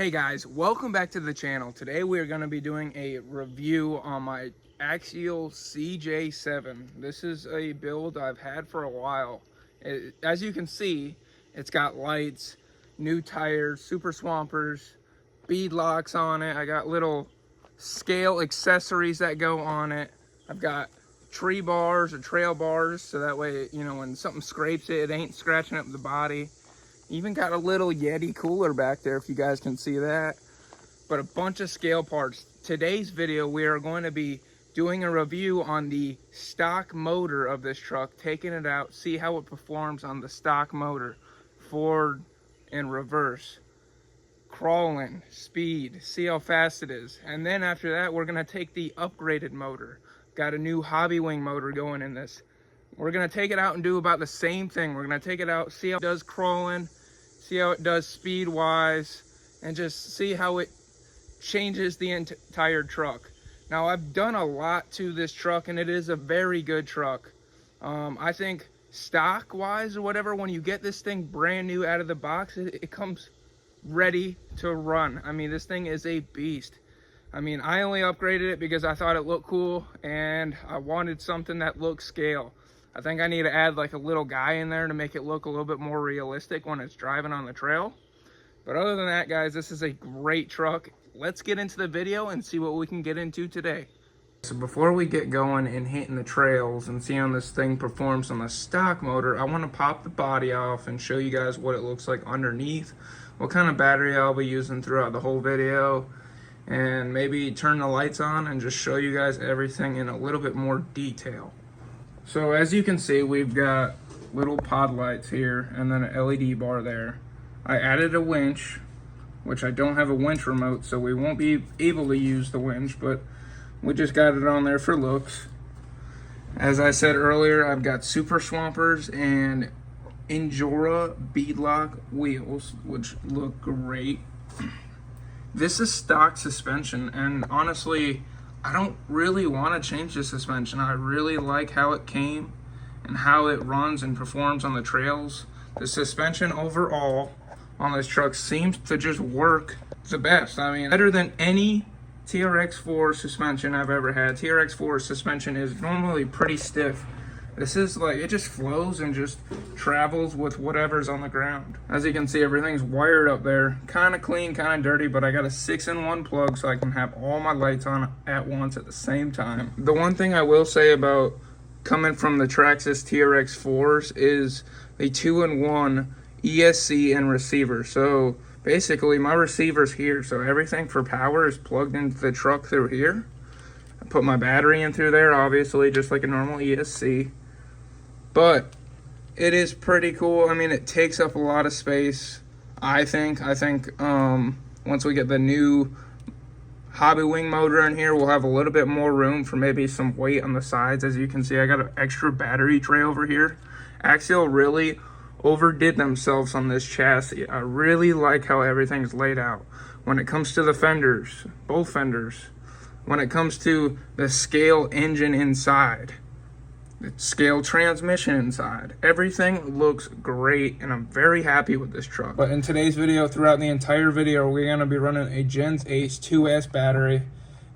Hey guys, welcome back to the channel. Today we are going to be doing a review on my AXIAL CJ7. This is a build I've had for a while. As you can see, it's got lights, new tires, super swampers, bead locks on it. I got little scale accessories that go on it. I've got tree bars or trail bars, so that way, you know, when something scrapes it, it ain't scratching up the body. Even got a little Yeti cooler back there, if you guys can see that. But a bunch of scale parts. Today's video, we are going to be doing a review on the stock motor of this truck, taking it out, see how it performs on the stock motor, forward and reverse, crawling, speed, see how fast it is. And then after that, we're gonna take the upgraded motor. Got a new Hobbywing motor going in this. We're gonna take it out and do about the same thing. We're gonna take it out, see how it does crawling, see how it does speed wise, and just see how it changes the entire truck. Now, I've done a lot to this truck and it is a very good truck. I think stock wise or whatever, when you get this thing brand new out of the box, it comes ready to run. I mean, this thing is a beast. I mean, I only upgraded it because I thought it looked cool and I wanted something that looked scale. I think I need to add like a little guy in there to make it look a little bit more realistic when it's driving on the trail. But other than that, guys, this is a great truck. Let's get into the video and see what we can get into today. So before we get going and hitting the trails and see how this thing performs on the stock motor, I want to pop the body off and show you guys what it looks like underneath, what kind of battery I'll be using throughout the whole video, and maybe turn the lights on and just show you guys everything in a little bit more detail. So as you can see, we've got little pod lights here and then an LED bar there. I added a winch, which I don't have a winch remote, so we won't be able to use the winch, but we just got it on there for looks. As I said earlier, I've got super swampers and Injora beadlock wheels, which look great. This is stock suspension, and honestly, I don't really want to change the suspension. I really like how it came and how it runs and performs on the trails. The suspension overall on this truck seems to just work the best. I mean, better than any TRX4 suspension I've ever had. TRX4 suspension is normally pretty stiff. This is like, it just flows and just travels with whatever's on the ground. As you can see, everything's wired up there. Kind of clean, kind of dirty, but I got a 6-in-1 plug so I can have all my lights on at once at the same time. The one thing I will say about coming from the Traxxas TRX4s is the 2-in-1 ESC and receiver. So basically my receiver's here, so everything for power is plugged into the truck through here. I put my battery in through there, obviously, just like a normal ESC. But it is pretty cool. I mean, it takes up a lot of space, I think. Once we get the new Hobbywing motor in here, we'll have a little bit more room for maybe some weight on the sides. As you can see, I got an extra battery tray over here. Axial really overdid themselves on this chassis. I really like how everything's laid out. When it comes to the fenders, both fenders, when it comes to the scale engine inside, the scale transmission inside, everything looks great and I'm very happy with this truck. But in today's video, throughout the entire video, we're going to be running a Gens Ace 2S battery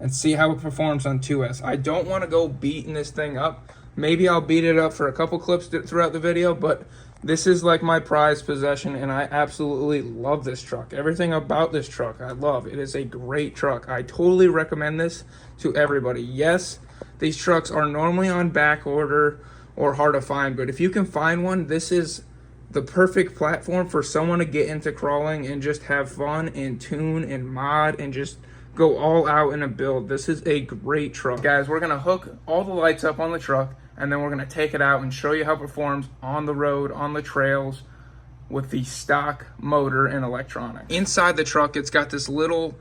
and see how it performs on 2S. I don't want to go beating this thing up. Maybe I'll beat it up for a couple clips throughout the video, but this is like my prized possession and I absolutely love this truck. Everything about this truck I love. It is a great truck. I totally recommend this to everybody. Yes, these trucks are normally on back order or hard to find, but if you can find one, this is the perfect platform for someone to get into crawling and just have fun and tune and mod and just go all out in a build. This is a great truck. Guys, we're gonna hook all the lights up on the truck and then we're gonna take it out and show you how it performs on the road, on the trails, with the stock motor and electronics. Inside the truck, it's got this little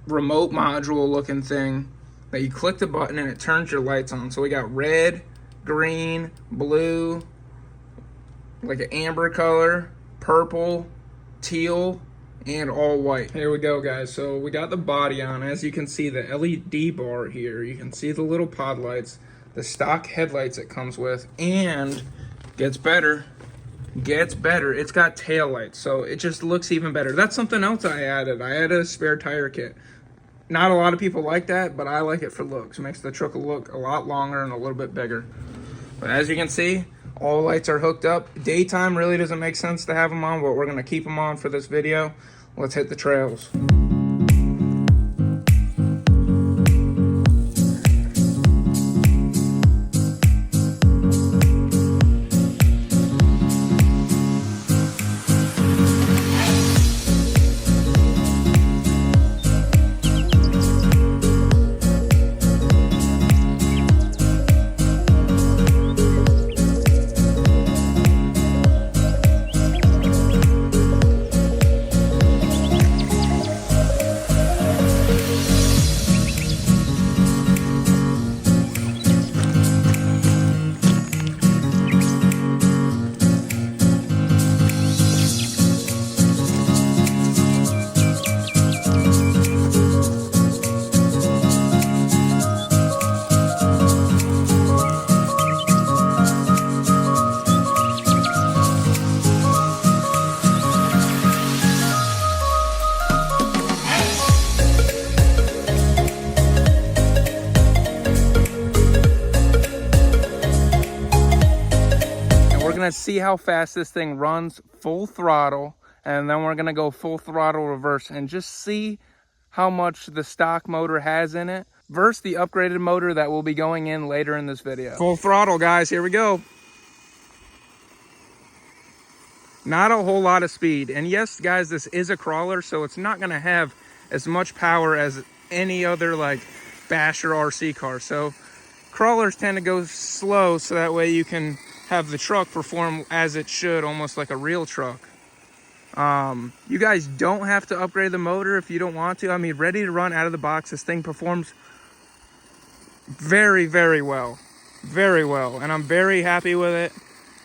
remote module looking thing that you click the button and it turns your lights on. So we got red, green, blue, like an amber color, purple, teal, and all white. Here we go, guys. So we got the body on. As you can see, the LED bar here, you can see the little pod lights, the stock headlights it comes with, and gets better. gets better. It's got tail lights, so it just looks even better. That's something else I added. I added a spare tire kit. Not a lot of people like that, but I like it for looks. It makes the truck look a lot longer and a little bit bigger. But as you can see, all lights are hooked up. Daytime really doesn't make sense to have them on, but we're gonna keep them on for this video. Let's hit the trails. Gonna see how fast this thing runs full throttle, and then we're gonna go full throttle reverse and just see how much the stock motor has in it versus the upgraded motor that will be going in later in this video. Full throttle, guys, here we go. Not a whole lot of speed, and yes guys, this is a crawler, so it's not gonna have as much power as any other like basher RC car. So crawlers tend to go slow, so that way you can have the truck perform as it should, almost like a real truck. You guys don't have to upgrade the motor if you don't want to. I mean, ready to run out of the box, this thing performs very, very well. Very well, and I'm very happy with it.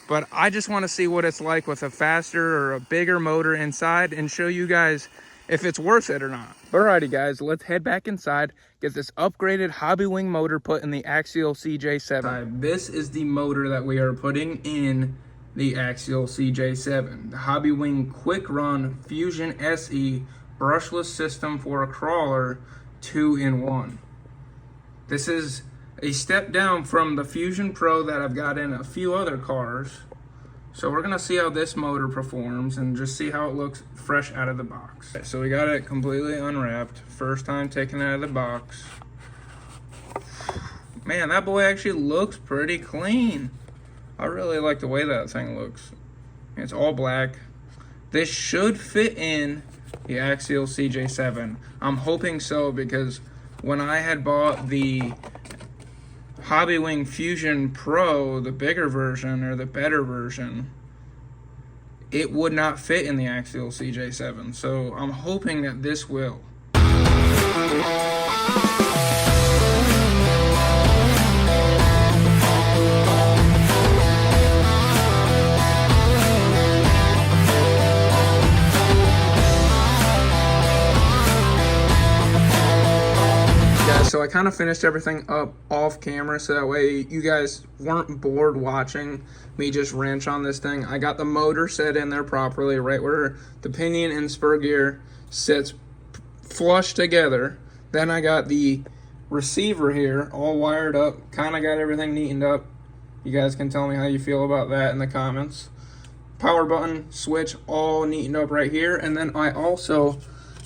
But I just want to see what it's like with a faster or a bigger motor inside and show you guys if it's worth it or not. Alrighty guys, let's head back inside, get this upgraded Hobbywing motor put in the AXIAL CJ7. This is the motor that we are putting in the AXIAL CJ7. The Hobbywing Quick Run Fusion SE brushless system for a crawler 2-in-1. This is a step down from the Fusion Pro that I've got in a few other cars. So we're gonna see how this motor performs and just see how it looks fresh out of the box. Okay, so we got it completely unwrapped. First time taking it out of the box. Man, that boy actually looks pretty clean. I really like the way that thing looks. It's all black. This should fit in the AXIAL CJ7. I'm hoping so, because when I had bought the Hobbywing Fusion Pro, the bigger version or the better version, it would not fit in the AXIAL CJ7. So I'm hoping that this will. So I kind of finished everything up off camera, so that way you guys weren't bored watching me just wrench on this thing. I got the motor set in there properly, right where the pinion and spur gear sits flush together. Then I got the receiver here all wired up, kind of got everything neatened up. You guys can tell me how you feel about that in the comments. Power button, switch, all neatened up right here. And then I also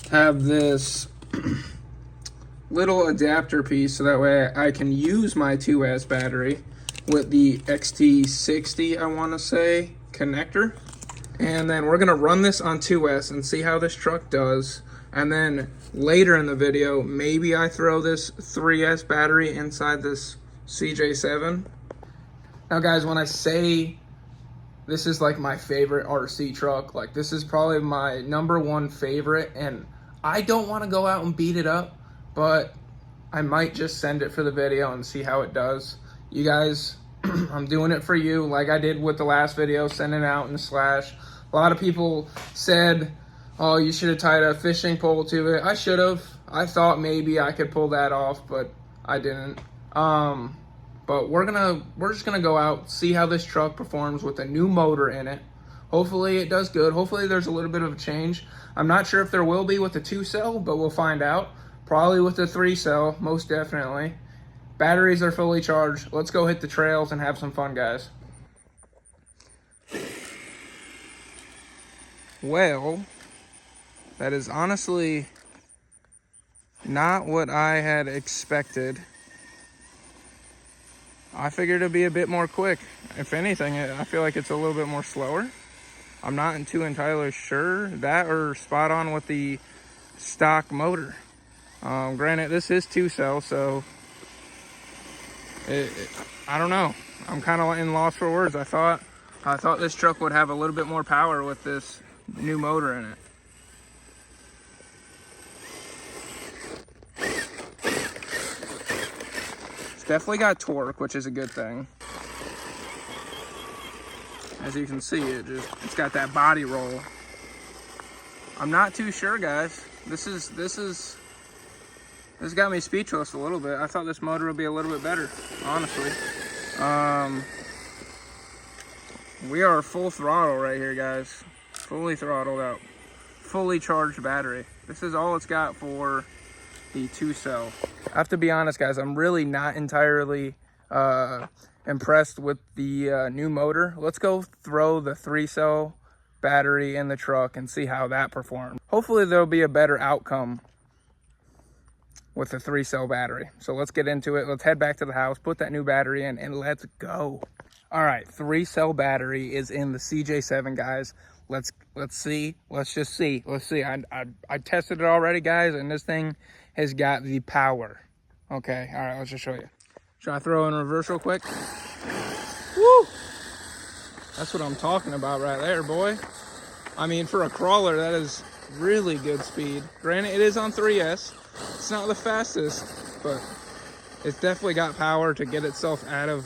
have this little adapter piece, so that way I can use my 2S battery with the XT60, I want to say, connector. And then we're gonna run this on 2S and see how this truck does. And then later in the video, maybe I throw this 3S battery inside this CJ7. Now guys, when I say this is like my favorite RC truck, like this is probably my #1 favorite, and I don't want to go out and beat it up, but I might just send it for the video and see how it does. You guys, I'm doing it for you like I did with the last video, sending it out in Slash. A lot of people said, oh, you should have tied a fishing pole to it. I should have. I thought maybe I could pull that off, but I didn't. But we're just gonna go out, see how this truck performs with a new motor in it. Hopefully it does good. Hopefully there's a little bit of a change. I'm not sure if there will be with the 2-cell, but we'll find out. Probably with the 3-cell, most definitely. Batteries are fully charged. Let's go hit the trails and have some fun, guys. Well, that is honestly not what I had expected. I figured it'd be a bit more quick. If anything, I feel like it's a little bit more slower. I'm not too entirely sure. That or spot on with the stock motor. Granted, this is 2-cell, so I don't know. I'm kind of in lost for words. I thought this truck would have a little bit more power with this new motor in it. It's definitely got torque, which is a good thing. As you can see, it's got that body roll. I'm not too sure, guys. This got me speechless a little bit. I thought this motor would be a little bit better, honestly. We are full throttle right here, guys. Fully throttled out. Fully charged battery. This is all it's got for the 2-cell. I have to be honest, guys, I'm really not entirely impressed with the new motor. Let's go throw the 3-cell battery in the truck and see how that performs. Hopefully there'll be a better outcome with the 3-cell battery. So let's get into it. Let's head back to the house, put that new battery in, and let's go. All right, 3-cell battery is in the CJ7, guys. Let's see. Let's just see. Let's see. I tested it already, guys, and this thing has got the power. Okay, all right, let's just show you. Should I throw in reverse real quick? Woo! That's what I'm talking about right there, boy. I mean, for a crawler, that is really good speed. Granted, it is on 3S. It's not the fastest, but it's definitely got power to get itself out of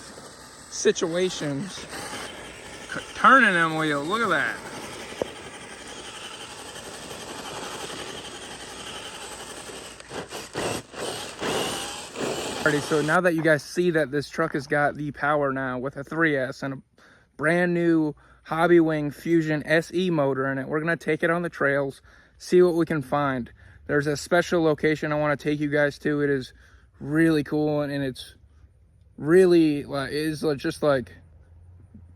situations. Turning them wheels, look at that. Alrighty, so now that you guys see that this truck has got the power now with a 3S and a brand new Hobbywing Fusion SE motor in it, we're gonna take it on the trails, see what we can find. There's a special location I want to take you guys to. It is really cool, and it's really just like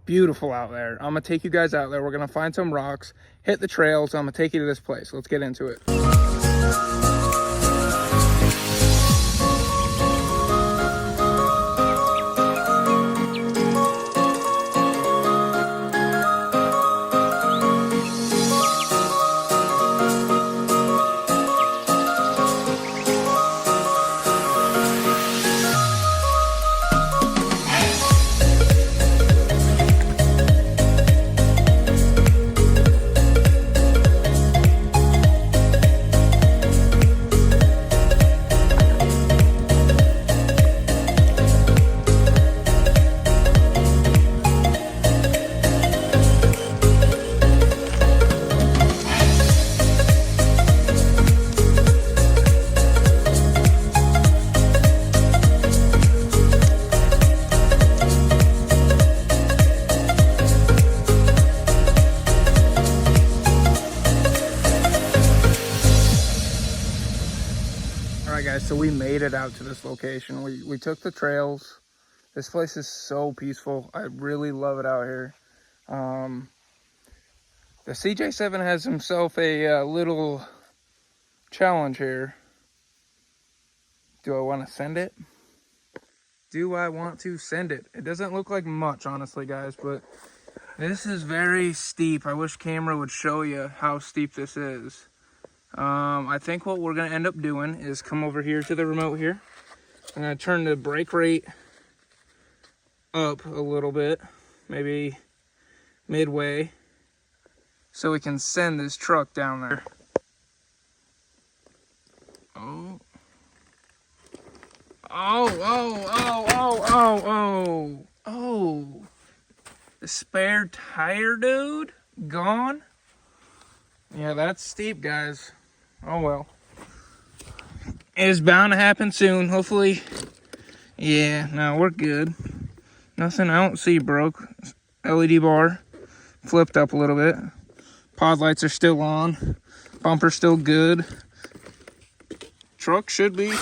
beautiful out there. I'm gonna take you guys out there. We're gonna find some rocks, hit the trails. I'm gonna take you to this place. Let's get into it. So we made it out to this location. We took the trails. This place is so peaceful. I really love it out here. The CJ7 has himself a little challenge here. Do I want to send it? Do I want to send it? It doesn't look like much, honestly, guys, but this is very steep. I wish camera would show you how steep this is. I think what we're going to end up doing is come over here to the remote here. I'm going to turn the brake rate up a little bit, maybe midway, so we can send this truck down there. Oh. Oh. The spare tire, dude, gone. Yeah, that's steep, guys. Oh well. It's bound to happen soon, hopefully. Yeah, no, we're good. Nothing I don't see broke. LED bar. flipped up a little bit. Pod lights are still on. Bumper's still good. Truck should be.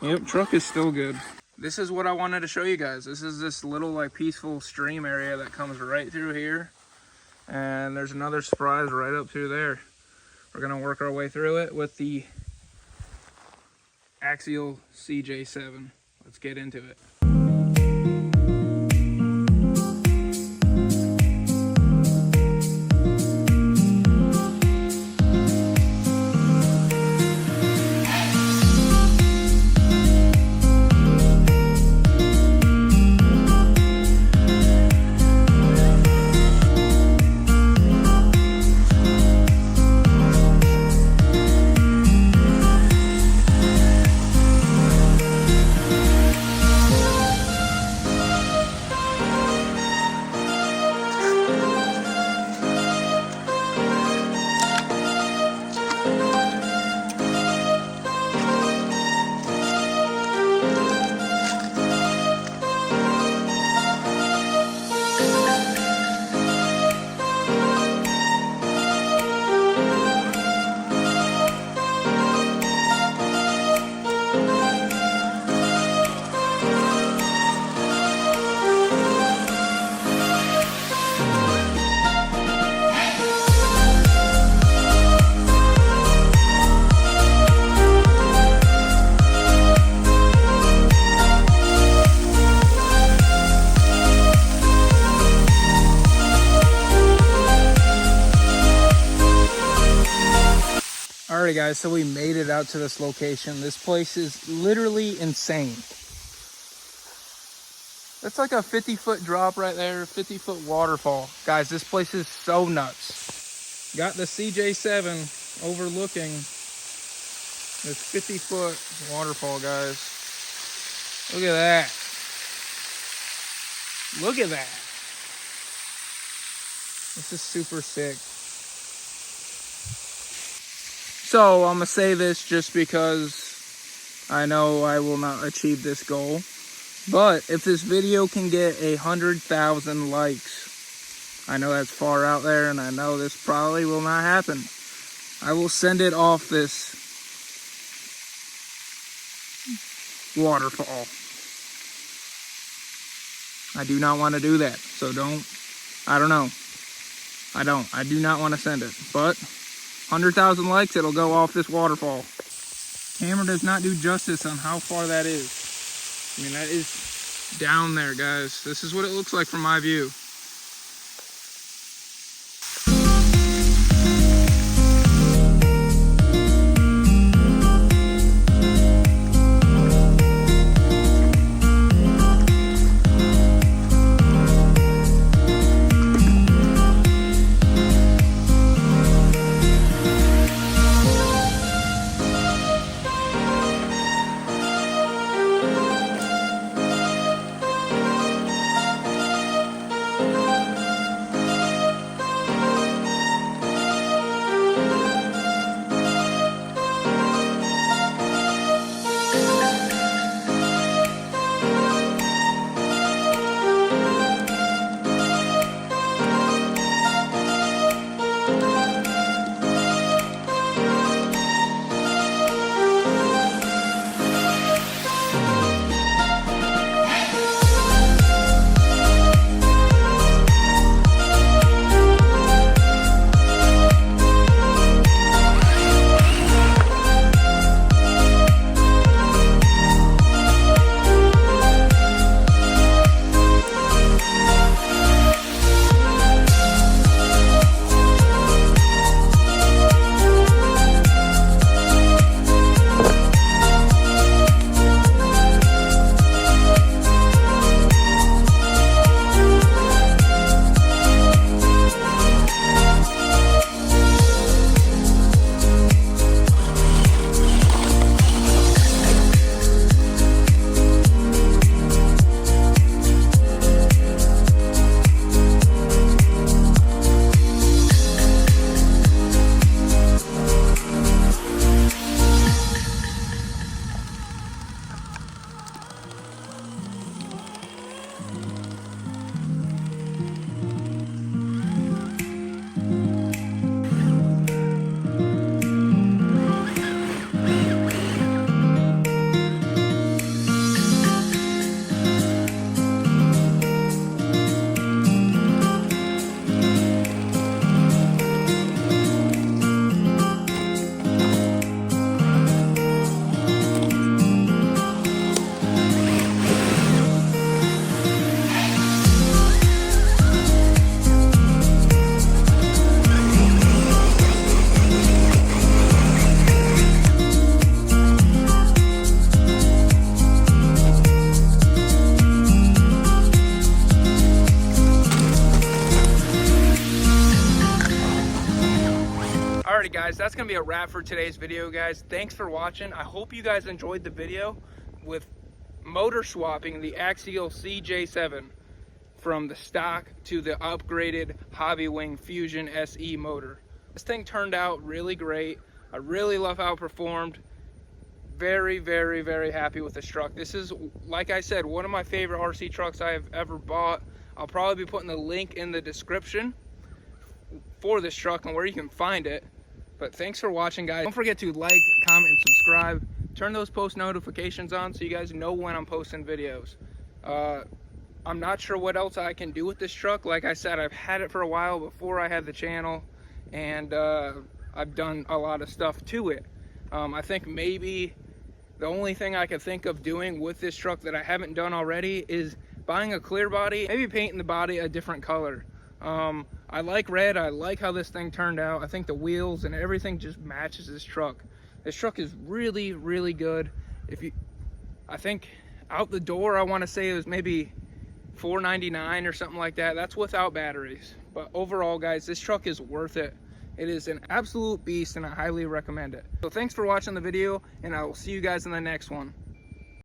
Yep, truck is still good. This is what I wanted to show you guys. This is this little like peaceful stream area that comes right through here. And there's another surprise right up through there. We're gonna work our way through it with the AXIAL CJ7. Let's get into it. Alright guys, so we made it out to this location. This place is literally insane. That's like a 50-foot drop right there, 50-foot waterfall. Guys, this place is so nuts. Got the CJ7 overlooking this 50-foot waterfall, guys. Look at that. Look at that. This is super sick. So I'm gonna say this just because I know I will not achieve this goal. But if this video can get 100,000 likes, I know that's far out there and I know this probably will not happen. I will send it off this waterfall. I do not want to do that. So I do not want to send it. But 100,000 likes, it'll go off this waterfall. Camera does not do justice on how far that is. I mean, that is down there, guys. This is what it looks like from my view. Alrighty guys, that's gonna be a wrap for today's video, guys. Thanks for watching. I hope you guys enjoyed the video with motor swapping the AXIAL CJ7 from the stock to the upgraded Hobbywing Fusion SE motor. This thing turned out really great. I really love how it performed. Very, very, very happy with this truck. This is, like I said, one of my favorite RC trucks I have ever bought. I'll probably be putting the link in the description for this truck and where you can find it. But thanks for watching, guys. Don't forget to like, comment, and subscribe. Turn those post notifications on so you guys know when I'm posting videos. I'm not sure what else I can do with this truck. Like I said, I've had it for a while before I had the channel, and I've done a lot of stuff to it. I think maybe the only thing I could think of doing with this truck that I haven't done already is buying a clear body, maybe painting the body a different color. I like red. I like how this thing turned out. I think the wheels and everything just matches this truck. This truck is really, really good. I think out the door, I want to say it was maybe $499 or something like that. That's without batteries. But overall, guys, this truck is worth it. It is an absolute beast, and I highly recommend it. So thanks for watching the video, and I will see you guys in the next one.